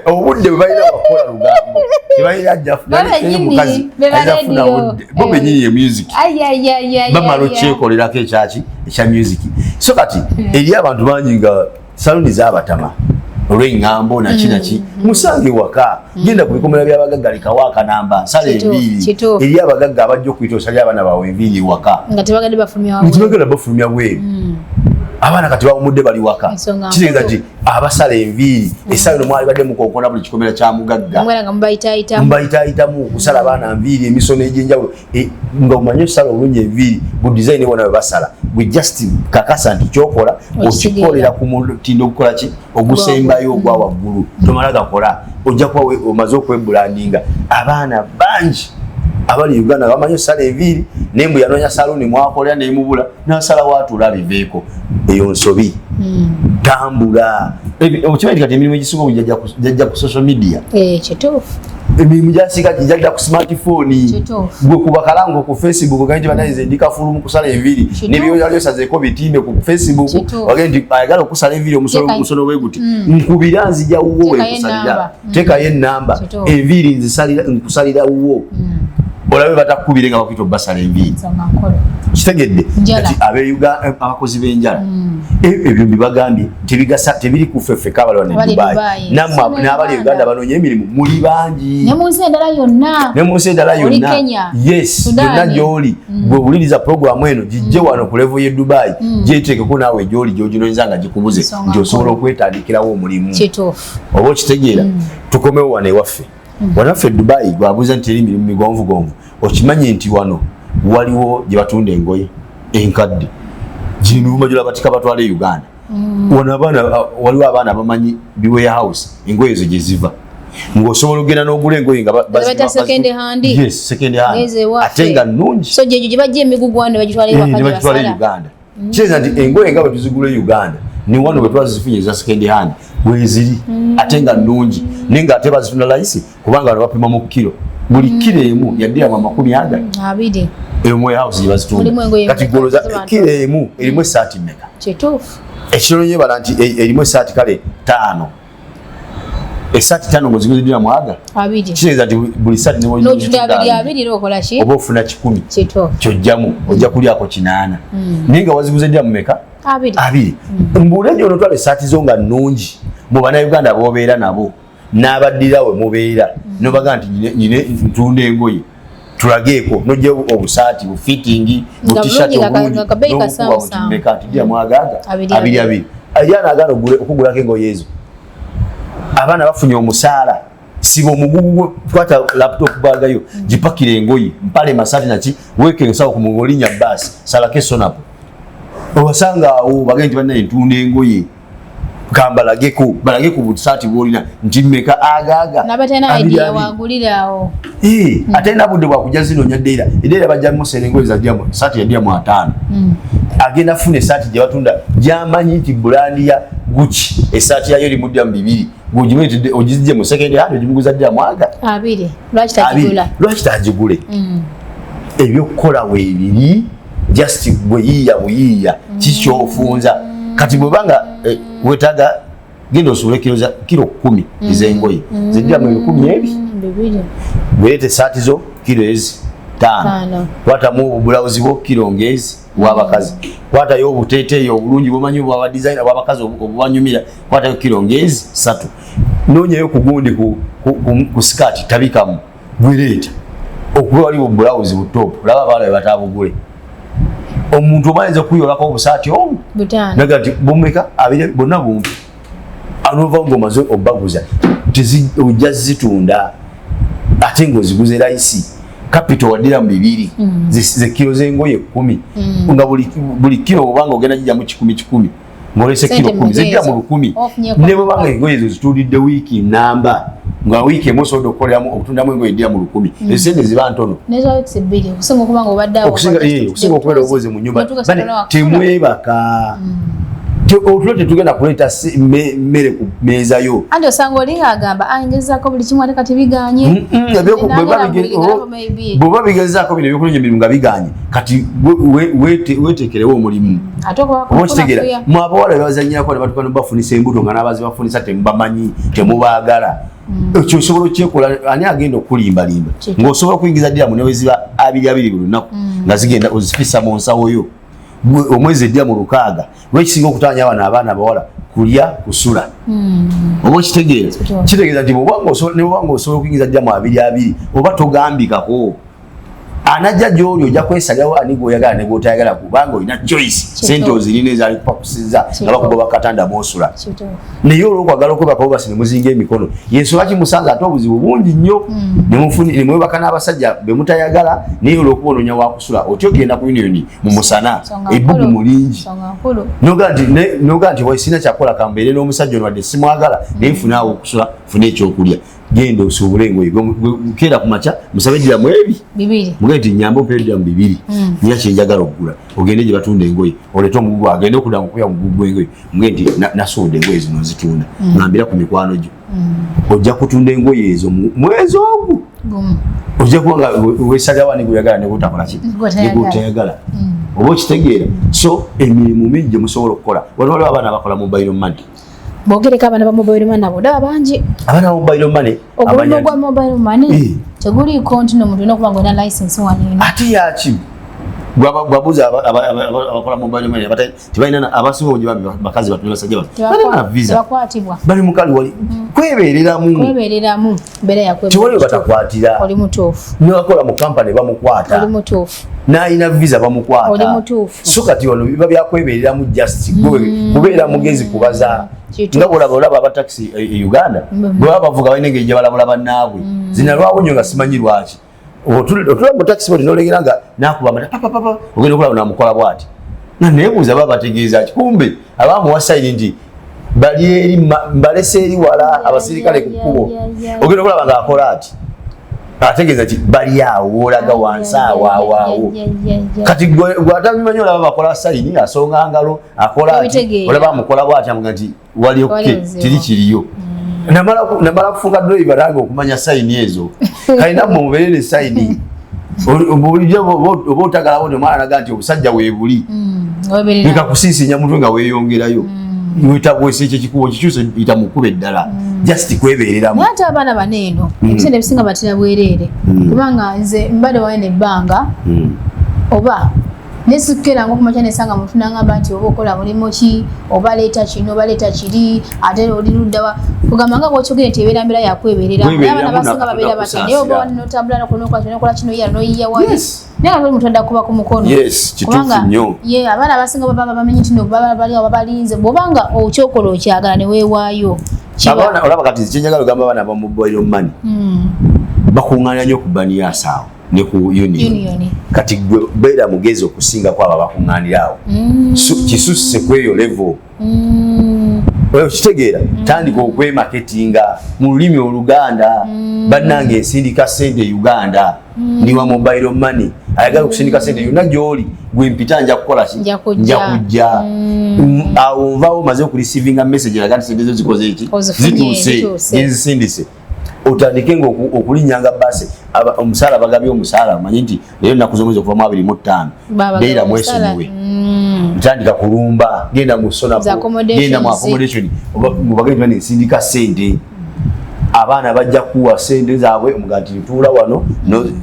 obudde bwe balina bakola lugambo tebalina ajjafunaye mukazi ajjafuna budde bo benyini ye music bamala okyekolerako ekyaki ekya music so kati eri abantu bangi nga saluni z'abatama olw'engambo naki musange waka genda ku bikomera by'abagagga likawo akanamba nsala enviiri eri abagagga abajja okuyita osalya abaana bawe enviiri waka nga tebagadde bafulumya bweru abaana kati bawumudde bali waka kitegeeza nti abasala enviiri essaawa eno mwali badde mukonkona buli kikomera kya mugagga mubayitaayitamu kusala abaana nviiri emisono egy'enjawulo nga omanye osala obulungi enviiri bu design bona bwe basala bwe just kakasa nti kyokola okikolera ku mutindo ogukola ki ogusembayo ogwa waggulu tomala gakola ojja kuba omaze okwebulandinga abaana bangi abali Uganda bamanyi osala enviiri naye mbu yanoonya saluni mwakolera nemubula nasala waatuula abiveeko eyo nsobi tambula okimanyi kati emirimu egisinga jajja ku social media kituufu emirimu gyasika kijajja ku smartphone gwe kuba kalango ku Facebook ogende banayize ndikafulumu kusala enviiri nebyosazeeko bitimbe ku Facebook ogende ayagala okusala enviiri omusono bwe guti nkubira nzija wuwo wekusalira tekayo ennamba enviiri nkusalira wuwo olabe batakubire nga bakuyita basala enviiri kitegedde kati abakozi b'enjala ebyo bibagambye tebiri kufeffe kabalwa ne Dubai n'abali Uganda banoonya emirimu muli bangi ne mu nsi endala yonna yes yonna gy'oli bwe owuliriza puroguramu eno gijje wano ku level y'e Dubai gyeteekeko naawe gy'oli gy'oginoonyeza nga gikubuze nti osobola okwetandikirawo omulimu oba okitegeera tukomewo wano ewaffe wanaffe Dubai gwabuuza nti eri emirimu migonvugonvu okimanyi nti wano waliwo gye batunda engoye enkadde ginuma gyola batika batwala e Uganda wano waliwo abaana bamanyi warehouse engoye ezo gye ziva ng'osobola okugenda n'ogula engoye nga second hand ate nga nnungi so gye bajja emigugu ne bagitwala e Uganda kitegeeza nti engoye nga bwe tuzigula e Uganda ni wano bwe twazifunye eza second hand weziri ate nga nnungi naye nga ate bazifuna layisi kubanga wano bapima mu kilo buli kilo emu yaddiramu 20 emu warehouse gye bazitunda kati goloza kilo emu erimu esaati mmeka ekiro nyebala nti erimu esaati kale 5 esaati 5 ngoziguziddiramu kitegeeza nti buli saati oba ofuna 10 kyojjamu ojja kulyako 8 naye nga waziguziddiramu meka 2 mbuulenje onotwala esaati zo nga nnungi mu bannayuganda b'obeera nabo n'abaddirawe mubeera nobaga nti nyine ntunda engoye tulageeko nojja obusaati bufittingi butishaati obulungi tidiramu agaaga 2 ayana agana okugulako engoye ezo abaana bafunye omusaala siba omugugu kwata laptop bagayo gipakira engoye mpale masaati naki wekensawo ku mulinya baasi salako esonapo obasanga awo bagenda nti bannaye ntunda engoye balage ku busaati bwolina nti mmeka agaaga nabatena idea wagulirawo atena budde bwakuja zino nyaddeera eddeera bajjamu serengoye zaddiamu saati yaddiamu 5 agenda funa esaati gye batunda gyamanyi nti bulandi ya Gucci esaati yayo limuddamu 2 bwogimete ogizije mu second hand ogimuguza ddiamu 2 lwaki tagigule ebyokukola weebiri just buyiiya kikyofunza kati bwebanga wetaaga genda osubula kilo 10 ez'engoye ziddamu 10 weete saati zo kilo ezi 5 kwatamu obulawuzi bwo kilo ngezi w'abakazi kwatayo obuteeteeyo obulungi bumanyi bwa designer bw'abakazi obubanyumira kwatayo kilo ngezi 3 noonyayo ku gundi ku sikaati tabikamu bwereeta okuba waliwo obulawuzi butopu laba abaana bwe batabugule omuntu obayinza kuyolako obusaati omu naga nti bumeka bonna bumpi anova ng'omaze obaguza ojja zitunda ate ng'oziguze layisi kapito waddiramu 2 zekiro z'engoye 10 nga buli kiro obanga ogenda gijja mu 10 ng'olese kiro 10 zejja mu 10 ne bwebanga engoye ezo zitundidde wiiki namba nga wiiki emu osobola okukoleramu okutundamu engoye eddira mu 10 esente ziba ntono okusinga okubeera obuuzi mu nyumba temwebaka otulote tugenda kuleta mmere ku meza yo andi osanga olinga agamba ayingezaako buli kimu ate kati biganye bw'oba bigezaako bino ebyokulonyo emirimu nga biganye kati weteekerewo omulimu oba okitegeera mu abawala bebazanyirako ne batuka nebafunisa embuto nga n'abazi bafunisa temubamanyi temubaagala ekyo osobola okyekola ani agenda okulimbalimba ng'osobola okuyingiza ddira mu neweziba 2 buli lunaku nga zigenda ozifisa mu nsawo yo omwezi ejja mu 6 lwekisinga okutanya abaana abawala kulya kusula oba okitegeera kitegeeza nti bwobanga osobola okuyingiza ddira mu 2 oba togambikako anajja gy'oli ojja kwesalirawo ani gweoyagala ne gw'otayagala kubanga olina choice sente ozirina ezali kupakusiza nga bakugoba katanda mwosula naye olwokwagala okwebaka obasi ne muzinga emikono yensoba kimusanze ate obuzibu bungi nnyo ne mwebaka n'abasajja be mutayagala naye olwokuba onoonya wakusula otyo ogenda ku unioni mu musana ebbugu mulingi noga nti sina kyakola kambeere n'omusajja ono wadde simwagala naye nfunaawo okusula funa ekyokulya genda osuubule engoye keera ku makya musabe ddiramu 2 mugende nti nyamba ompeere ddiramu 2 niya kyenjagala okugula ogende gye batunda engoye olete omugugu agende okudda mukuya mugugu gw'engoye mugende nti nasoodde engoye zino nzitunda ngambira ku mikwano gyo ojja kutunda engoye ezo mwezi ogwo ojja kuba nga weesalirawo ani gweyagala negwotakolaki negwotayagala oba okitegeera so emirimu mingi gye musobola okukola waliwo abaana abakola mobile money bogereka abana ba mobile money nabo daba bangi abana ba mobile money obulungi bwa mobile money teguli konti n'omuntu n'okuba ng'olina license wanina ate yaki gwabuza abakola mobile money tebalina abasinga obungi bakazi batono basajja balina visa tebakwatibwa bali mukali wali kwebereramu mbeera yakwebera batakwatira oli mutuufu n'akola mu kampani bamukwata oli mutuufu n'alina visa bamukwata oli mutuufu so kati wano biba byakwebereramu just kubeera mugezi kubaza nga olaba abataxi e Uganda bwe baba bavuga balina engeri gye balabula bannaabwe zinalwawo nnyo nga simanyi lwaki otula mu taxi bodi n'olengera nga n'akuba amata papapapa ogenda okulaba n'amukola bw'ati nga neebuuza baba bategeeza ki kumbe abamuwa sayini nti balese eri wala abasirikale ku kkubo ogenda okulaba nga akola ati ategeeza nti bali awo olaga wansi awaawaawo kati gwatabimanyi olaba bakola sayini asonga ngalo akola ati olaba amukola bw'ati amuga nti wali okke tiri kiriyo namala kufuuka driver nange okumanya sayini ezo kalina mubeere ne sayini oba otagalawo ne mwana naga nti obusajja weebuli ekakusiisinya mutwe nga weeyongerayo wetagwesa ekyo ekikubo kikyuse yita mukuba eddala just kwebeereramu naye ate abaana baneeno ebiseera ebisinga batera bwereere kubanga nze mbadde wayo nebbanga oba nesukkeranga okumakya nesanga muntu nangamba nti oba okola mulimu ki oba leeta kino oba leeta kiri ate oli luddawa kugamba nga bwokyogere nti ebeera mbeera yakweberera abaana basinga babeera batyo naye oba notambula nokola kino yala noyiya wali naye nga muntu adda kuba ku mukono kubanga abaana basinga baba bamenyi nti bali awo babalinze bw'obanga okyokola okyagala ne weewaayo olaba kati kyenjagala ogamba abaana ba mobile money bakuŋŋaanya nnyo ku baniyaasi awo ne ku union kati beera mugezi okusinga kwabo bakuŋŋaanira awo kisusse kweyo level okitegeera tandika okwemaketinga mu lulimi Oluganda bannange ensindika sente Uganda niwa mobile money ayagala okusindika sente yonna gy'oli gwempita nja kukola ki nja kujja awo nvaawo maze okurisivinga message eraga nti sente zo zikoze eki zituuse nezisindise otandike nga okulinyanga basi omusaala bagabye omusaala manyi nti leero nnaku z'omwezi okuva mu 25 beera mwesonyiwe tandika kulumba genda mu genda mu accommodation mubagende bane nsindika sente abaana bajja kuwa sente zaabwe omugati tuula wano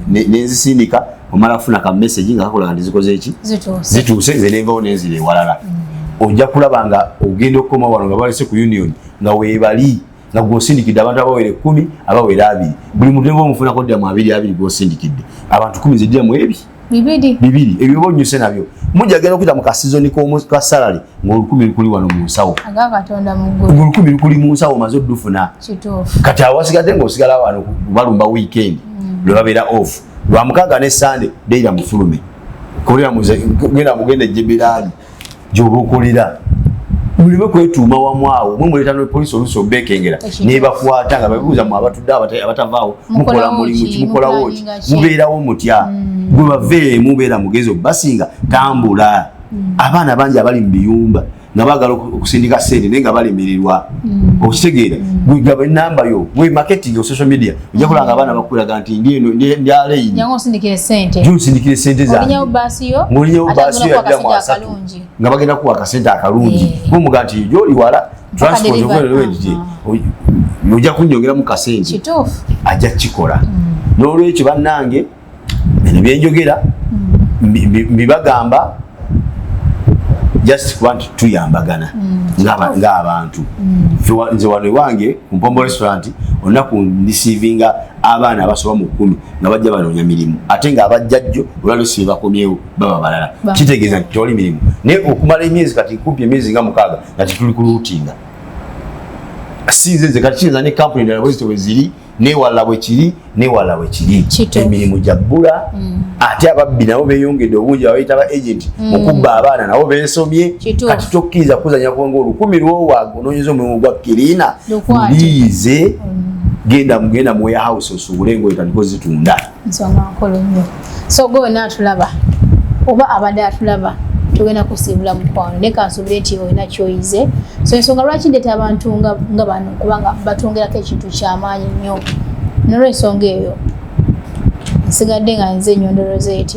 nezisindika omala funa ka message nga kakola nga zikoze eki zituuse nze nenvawo nenzira ewalala ojja kulaba nga ogenda okukoma wano nga balese ku union nga weebali nga gwosindikidde abantu abawere 10 abawere 2 buli muntu nva omufunako dda mu 2 gwosindikidde abantu 10 zeddira mu bibiri ebyo bonyuse nabyo mujagenda okuyita mu kasizoni ka salary ng'olukumi lukuli wano mu nsawo ng'olukumi lukuli mu nsawo omaze oddufuna kati awasigadde ng'osigala wano balumba weekend lwe babeera off lwa mukaaga ne sande deira mufulume genda mugenda ejjeberaani gy'oba okolera mulime kwetuuma wamu awo mwe muleeta ne poliisi oluusi obekengera nebakwata nga babibuuza mu abatudde abatavaawo mukola mulimu ki mukolawo ki mubeerawo mutya gwe bave mubeera mugezi obasinga tambula abaana bangi abali mu biyumba nga baagala okusindika ssente naye nga balemererwa okitegeera gaba enamba yo we marketing o social media ojja kulanga abaana bakulaga nti ndi aleyi nsindikire ssente zange ng'olinyawo baasi yo yaddamu 3 nga bagenda kuwa akasente akalungi bomuga nti gyoli wala transport ovelewedite ojja kunyongeramu kasente ajja kukikola n'olwekyo bannange bino byenjogera mbibagamba just kuba nti tuyambagana ng'abantu nze wano ewange ku Mpombo restaurant olunaku ndisiivinga abaana abasoba mu 10 nga bajja banoonya mirimu ate ng'abajjajjo olwalusi bakomyewo baba balala kitegeeza nti toli mirimu naye okumala emyezi kati kumpi emyezi nga 6 nga tetuli ku luutinga sinze nze kati kiyinza ne kampuni endala bwe ziri newala bwe kiri emirimu gyabbula ate ababbi nabo beeyongedde obungi abayita ba agent okubba abaana nabo beesomye kati tokkiriza kuzanya kuwenga 1000 lwowaaga onoonyeza omulimu gwa kirina liize genda mu warehouse osuubule engoye tandika ozitunda nsonga nkulu nnyo so gwe atulaba oba abadde atulaba tugenda kusiibula mukwano naye kansuubire nti olina kyoyize so ensonga lwaki ndeeta abantu nga bano kubanga batongerako ekintu kyamaanyi nnyo nolwensonga eyo nsigadde nga nze Nyondo Rozet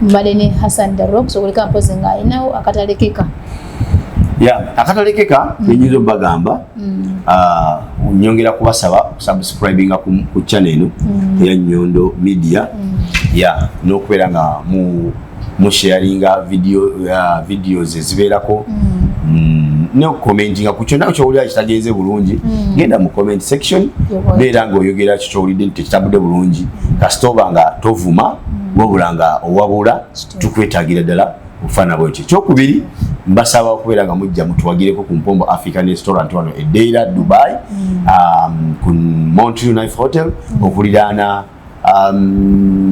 mbadde ne Hassan Darok soboleka mpozi nga alinawo akatalekeka akatalekeka nyinza obbagamba nyongera kubasaba subscribinga ku channel eno eya Nyondo Media n'okubeera nga musharinga videos ezibeerako n'okukomentinga ku kyonna ky'owulira kitagenze bulungi genda mu comment section beera ng'oyogera ky'owulidde nti tekitambudde bulungi kasita oba nga tovuma wabula nga owabula tukwetaagira ddala obufaana bwekyo. Ekyokubiri mbasaba okubeera nga mujja mutuwagireko ku Mpombo African Restaurant wano e Deira Dubai ku Montreal Knife Hotel okuliraana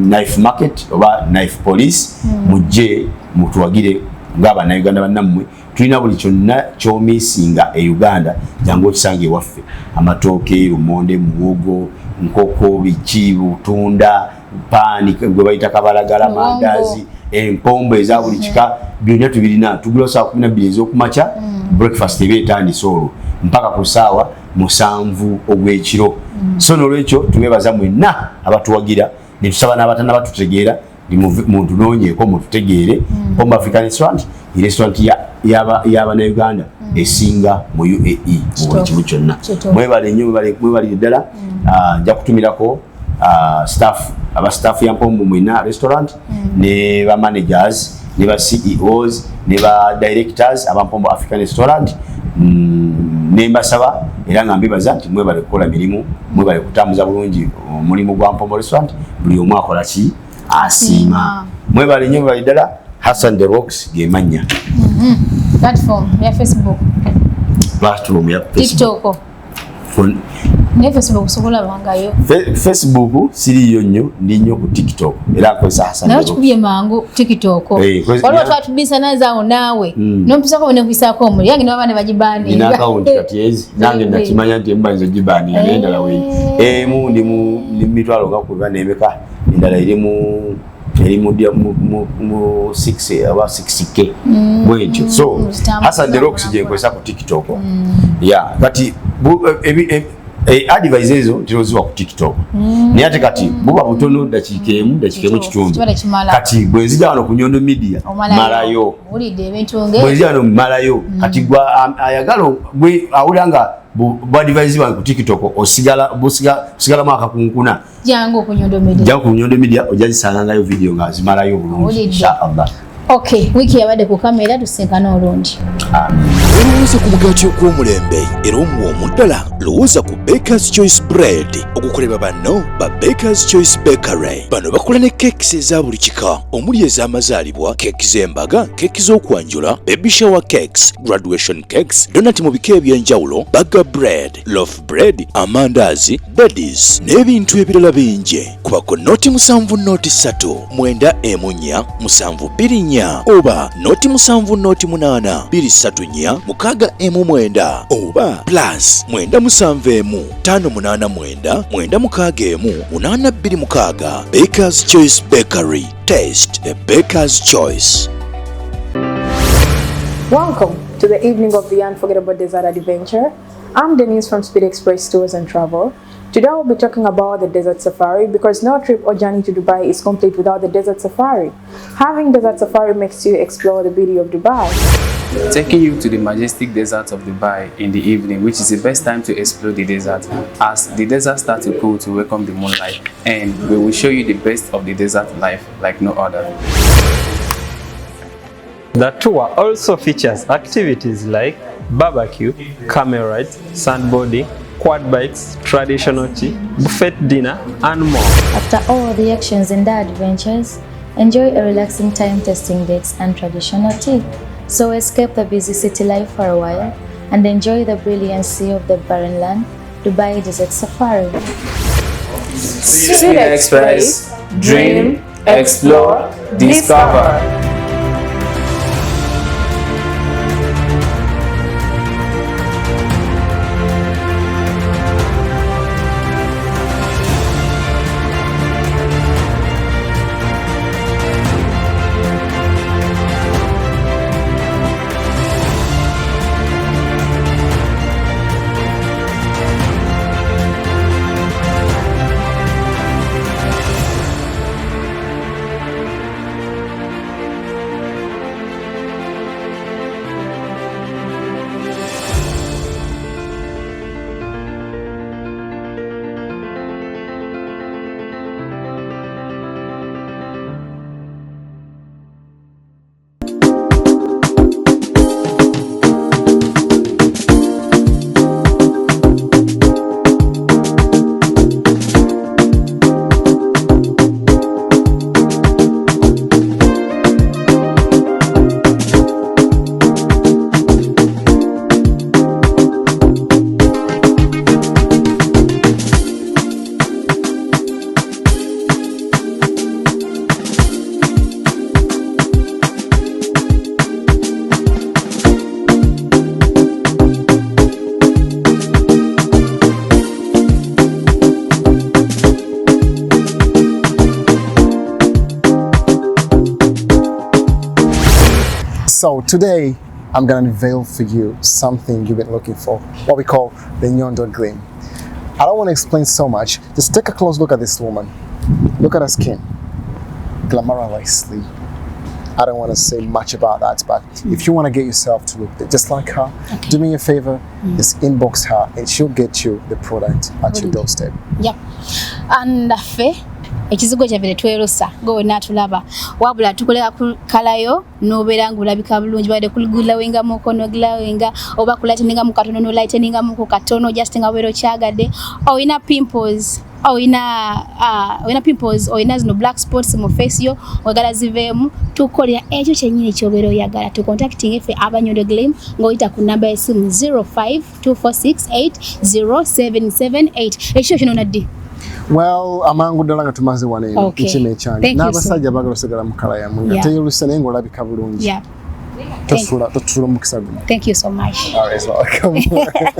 Knife Market oba Knife Police mujje mutuwagire ng'Abannayuganda bannammwe tulina buli kyonna ky'omisinga e Uganda jangu okisange ewaffe amatooke lumonde muwogo nkoko biki butunda paani gwe bayita kabalagala mandazi empombo eza buli kika byonna tubirina tugula saa 12 ez'okumakya breakfast eba etandise olwo mpaka ku ssaawa 7 ogw'ekiro so n'olwekyo tubeebaza mwenna abatuwagira ne tusaba n'abatana batutegeera muntunoonyeeko mututegeere Mpombo African Restaurant restaurant y'Abannayuganda esinga mu UAE mu buli kimu kyonna. Mwebale nnyo mwebalire ddala nja kutumirako staff ya Mpombo mwena restaurant ne ba managers ne ba CEOs ne ba directors aba Mpombo African Restaurant nembasaba era nga mbibaza nti mwebale kukola mirimu mwebale kutambuza bulungi omulimu gwa Mpombo Restaurant buli omu akola ki asiima mwebale nnyo mwebale ddala Hassan the Rocks gemanya platform ya Facebook TikTok ne Facebook sokola bangayo Facebook siriyo nnyo ndi nnyo ku TikTok era akozesa Hassan the Rocks nacho kubye mangu TikTok waliwo twatubisa nazaawo naawe nompisako ne kwisako omuli yange n'abana bagibani ina account kati ezi nange nakimanya nti mbanzo gibani ngenda lawe ndi mu mitwalo gakuba nemeka endala iri mu 6 aba 60k bwetyo so Hassan the Rocks je kwesa ku TikTok kati advice ezo tiroziwa ku TikTok naye ate kati buba butono dakikemu kitundu kati bwenzija wano ku Nyondo Media malayo bwenzija wano malayo kati gwa ayagalo bwe awulanga bu advice wa ku TikTok osigala mwaka kunkuna jango ku Nyondo Media ojazisanga ngayo video nga zimalayo bulungi inshallah. Okay, wiki yabadde ku kamera tusinkana olungi. Olowooza ku mugaati ogw'omulembe era omuwoomu ddala lowooza ku Baker's Choice Bread okukolebwa banno ba Baker's Choice Bakery. Bano bakola ne cakes eza buli kika omuli ez'amazaalibwa, keeki z'embaga, keeki z'okwanjula, baby shower cakes, graduation cakes, donati mu bika eby'enjawulo, burger bread, loaf bread, amandaazi, beddies n'ebintu ebirala bingi. Kubako noti 7 noti 3 9 emunya 7 oba noti 7 noti 8 234 6 9 oba plus 9 7 5 8 9 9 8 2 Baker's Choice Bakery. Taste the Baker's Choice. Welcome to the evening of the unforgettable desert adventure. I'm Denise from Speed Express Tours and Travel. Today I'll be talking about the desert safari because no trip or journey to Dubai is complete without the desert safari. Having desert safari makes you explore the beauty of Dubai. Taking you to the majestic desert of Dubai in the evening, which is the best time to explore the desert, as the desert starts to cool to welcome the moonlight, and we will show you the best of the desert life like no other. The tour also features activities like barbecue, camel rides, sandboarding, quad bikes, traditional tea, buffet dinner, and more. After all the actions and the adventures, enjoy a relaxing time tasting dates and traditional tea. So escape the busy city life for a while and enjoy the brilliancy of the barren land, Dubai Desert Safari. Speed Express, dream, explore, discover. So today, I'm going to unveil for you something you've been looking for, what we call the Nyondo Gleam. I don't want to explain so much, just take a close look at this woman. Look at her skin, glamouriously. I don't want to say much about that, but if you want to get yourself to look just like her, do me a favor, just inbox her and she'll get you the product at your doorstep. Yeah. And ekizigo kyaffe twerusa go natulaba wabula tukolera kalayo nobeera ngulabika bulungi bade kuligulawenga mukono glawenga oba kulateninga mu katono no lighteninga mu katono just nga wero kyagadde oyina pimples oyina zino black spots mu face yo ogala ziveemu tukolera ekyo kyennyini kyobero yagala tu contacting efe abanyondo gleam ngoyita ku namba esimu 0524680778 ekyo kino naddi. Well, amangu dalaga tumaze wane ichime change. N'abasajja bagala osigala mu kala ya mwinga. Teyoluse nengo olabika bulungi. Yeah. Tosula mukisa guno. Thank you so much. All right, welcome.